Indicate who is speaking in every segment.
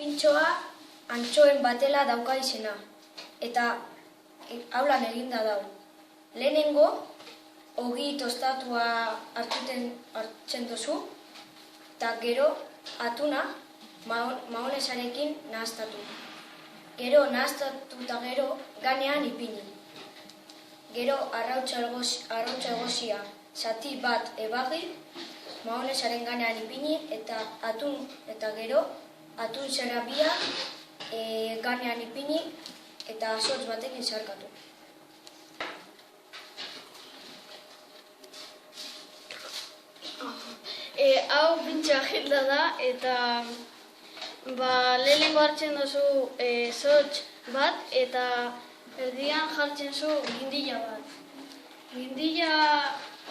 Speaker 1: Pintxoa antxoen batela dauka izena, eta haulan eginda dau. Lehenengo, ogi tostatua hartzen duzu, eta gero atuna maonesarekin nahastatu. Gero nahastatu eta gero ganean ipini. Gero arrautza egosia zati bat ebagi, maonesaren ganean ipini eta gero atun zerabia ganean ipini eta azotz batekin zarkatu.
Speaker 2: Hau pintxo agenda da eta lehenengo hartzen duzu zotz bat eta erdian jartzen zu gindila bat. Gindila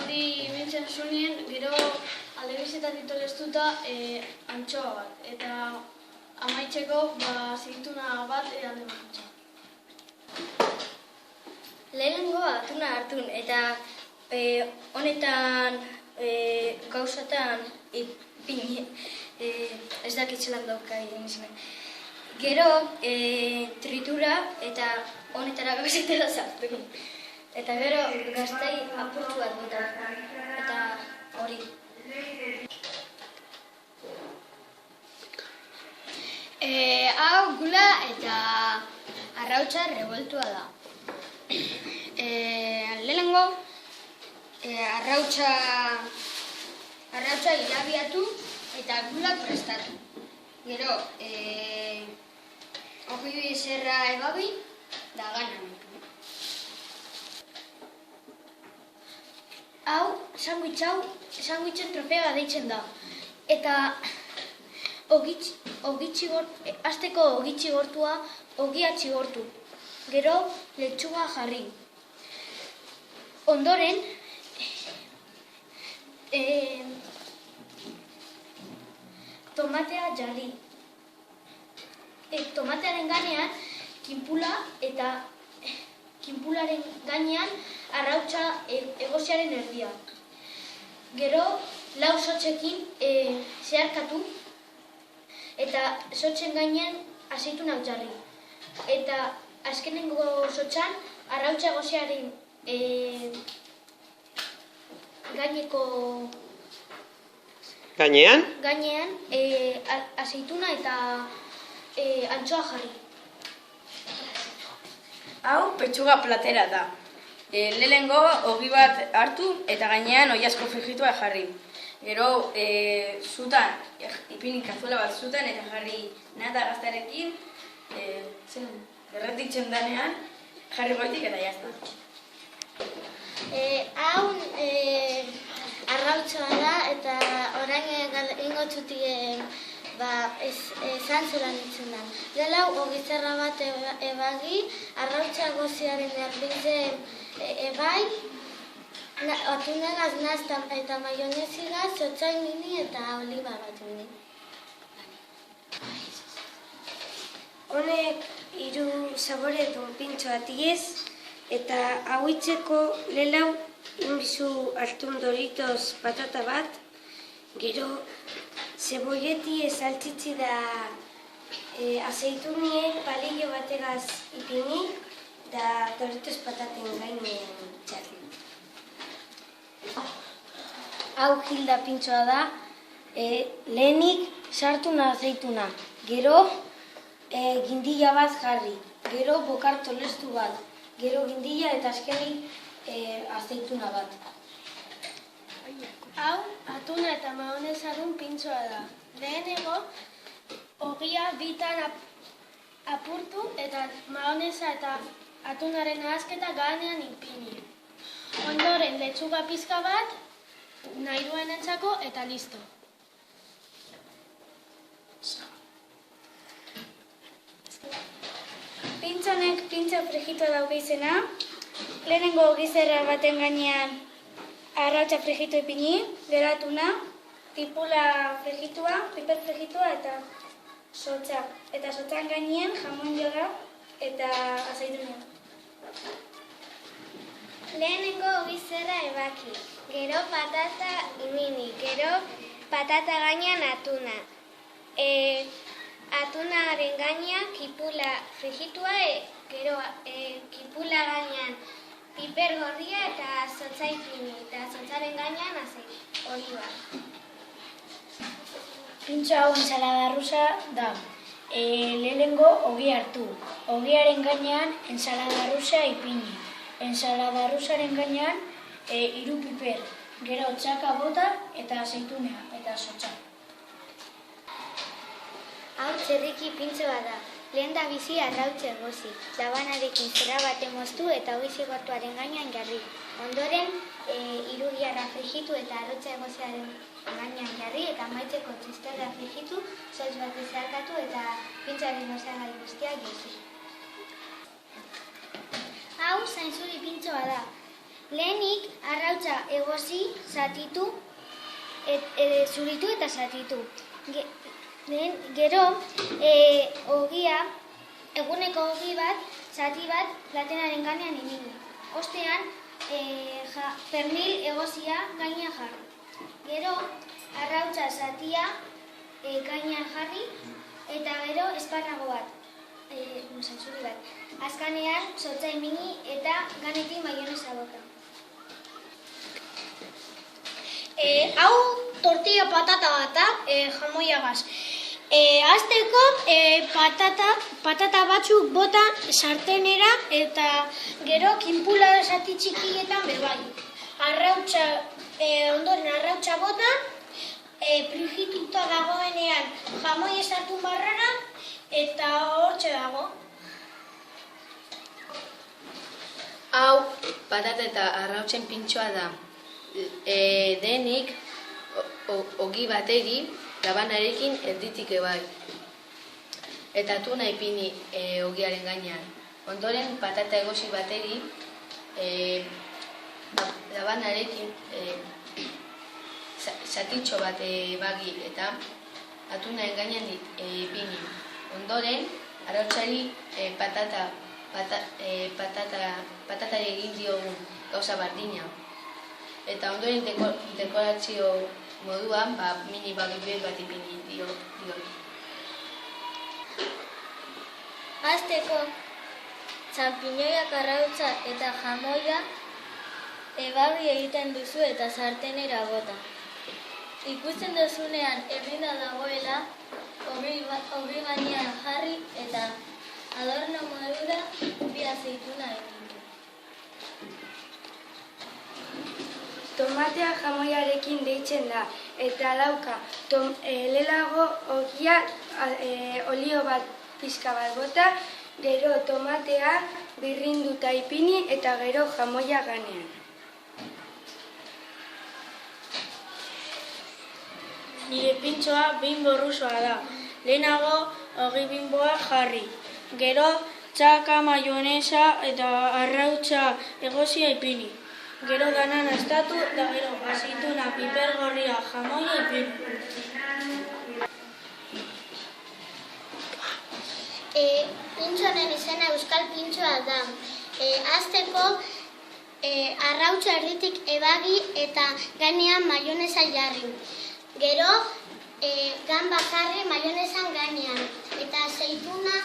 Speaker 2: hori mintzen zunien gero aldebizetan ditoleztuta antxoa bat eta amaitzeko zeituna bat alde bakotxa.
Speaker 1: Lehenengo atuna hartun eta honetan gauzatan ipini, ez dakitzelan dauka egin izan. Gero tritura eta honetara gauzetara zartu. Eta gero gaztai apurtu bat bota. Eta hori.
Speaker 2: Hau gula eta arrautza reboltua da. Lehenengo arrautza ilabiatu eta gula prestatu. Gero ogi zerra ebabi da ganan.
Speaker 1: Hau, sandwichen trofea deitzen da. Eta hasteko ogi txigortua, ogia txigortu. Gero letxuga jarri. Ondoren, tomatea jarri. Tomatearen gainean kinpula eta kinpularen gainean arrautza egosiaren erdia. Gero, lau sotzekin zeharkatu eta sotzen gainean azeitunak jarri. Eta azkenengo sotzan arrautza egosiaren
Speaker 3: Gainean
Speaker 1: azeituna eta antxoa jarri.
Speaker 4: Hau petxuga platera da. Lehenengo ogi bat hartu eta gainean oiazko frijitua jarri. Gero zutan, ipini kazuela bat zutan eta jarri nata gaztarekin erretitzen denean jarri goitik eta jazta.
Speaker 2: Hau arrautza da eta orain ingo txutik zantzulan ditzen da. Gela ogizarra bat ebagi, arrautza goziaren erditzen ebai, atunegaz nazta eta maionezigaz, zotzain mini eta oliba bat mini.
Speaker 5: Honek 3 saboretu pintxoa tiez, eta hauitzeko lelau inbizu hartun Doritos patata bat, gero zebolleti saltzitzi da azeitunien palillo bategaz ipini da Doritos pataten gainean txarri.
Speaker 1: Hau Hilda pintxoa da, lehenik sartuna azeituna, gero gindila bat jarri, gero bokar tolestu bat, gero gindila eta azkenik azeituna bat.
Speaker 2: Hau atuna eta maonezadun pintxoa da. Lehenengo ogia bitan apurtu eta maoneza eta atunaren nahazketa gainean ipini. Ondoren letxuga pizka bat, nahi duenentzako eta listo.
Speaker 5: Pintxonek pintxo frijitua dauka izena, lehenengo ogizerra baten gainean arrautza frijitu ipini, gero atuna, tipula frijitua, piper frijitua eta sotza. Eta sotzan gainean jamon joda eta azeituna.
Speaker 2: Lehenengo ogizerra ebaki, gero patata mini, gero patata gainean atuna.
Speaker 5: atunaren gainean kipula frijitua, gero kipula gainean piper gorria eta zotza ipini, eta zotzaren gainean oliba.
Speaker 1: Pintxo hau ensalada rusa da. Lehenengo ogi hartu. Ogiaren gainean ensalada rusa ipini. Ensalada rusaren gainean 3 piper. Gero txaka bota eta azeitunea eta zotza.
Speaker 5: Hau txerriki pintxoa da. Lehen da bizi arrautza egosi. Labanarekin zera baten moztu eta ogi zigortuaren gainean jarri. Ondoren, irudiarra frijitu eta arrautza egosiaren gainean jarri eta amaitzeko txistorra frijitu, soz bat ezarkatu eta pintxoaren osagai guztiak josi. Hau zainzuri pintxoa da. Lehenik arrautza egosi, zatitu, zuritu eta zatitu. Gero, ogia, eguneko ogi bat, zati bat, platenaren gainean imini. Ostean, pernil egosia gainean jarri. Gero, arrautza zatia gainean jarri, eta gero esparnago bat, zantzuri bat. Azkanean, zotza imini eta ganetik maionesa bota.
Speaker 2: Hau tortilla patata bat da, jamoiagaz. Hasteko patata batzuk bota sartenera eta gero kinpula zati txikietan bebai. Ondoren arrautza bota, frigituta dagoenean jamoi esartu barrara eta hortxe dago.
Speaker 3: Hau patata eta arrautzen pintxoa da. Denik ogi bateri labanarekin erditik ebai. Eta tuna ipini ogiaren gainean. Ondoren patata egosi bateri labanarekin zatitxo bat bagi eta atunaren gainean ipini. Ondoren arrautzari patatari egin diogun gauza bardina. Eta ondoren dekorazio moduan mini bagi bat ipini dio.
Speaker 5: Hasteko, txanpiñoiak arrautza eta jamoia ebagi egiten duzu eta sartenera bota. Ikusten duzunean eginda dagoela, ogi gainean jarri eta adorno modura bi azeituna ipini.
Speaker 1: Tomatea jamoiarekin deitzen da, eta dauka lehenago ogia olio bat pixka bat bota, gero tomatea birrinduta ipini eta gero jamoia gainean.
Speaker 2: Nire pintxoa bimbo rusoa da. Lehenago ogi bimboa jarri. Gero txaka, maionesa eta arrautza egosia ipini. Gero dana naztatu eta gero azeituna, piper gorria, jamoia ipini.
Speaker 5: Pintxoaren izena euskal pintxoa da. Hasteko arrautza erditik ebagi eta gainean maionesa jarri. Gero gamba jarri maionesan gainean eta azeituna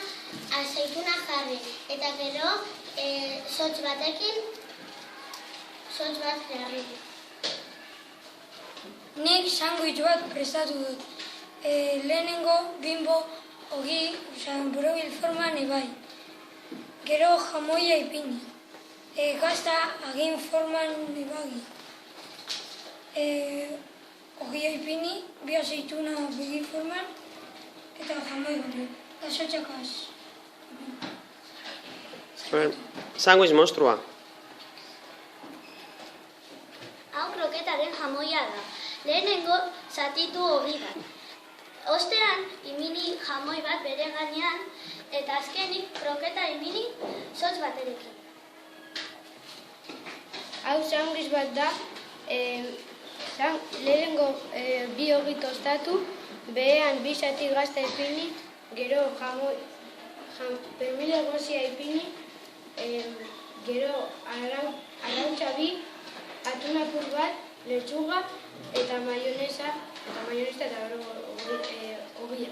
Speaker 5: jarri. Eta gero sotz batekin sotz bat jarri.
Speaker 1: Nik sandwich bat prestatu dut. Lehenengo bimbo ogi, borobil forman ebai. Gero jamoia ipini. Gazta agin forman ebagi. Ogia ipini, bi azeituna begi forman, eta jamoi gure. Gasotxakaz.
Speaker 6: Sandwich monstrua.
Speaker 5: Hau kroketaren jamoia da. Lehenengo zatitu ogi bat. Ostean, imini jamoi bat bere gainean, eta azkenik kroketa imini sotz baterekin.
Speaker 1: Hau sandwich bat da, lehenengo bi ogi tostatu, behean bi zati gazta ipini, gero pernil egosia ipini, gero arrautza bi, atuna apur bat, letxuga eta maionesa eta ogia.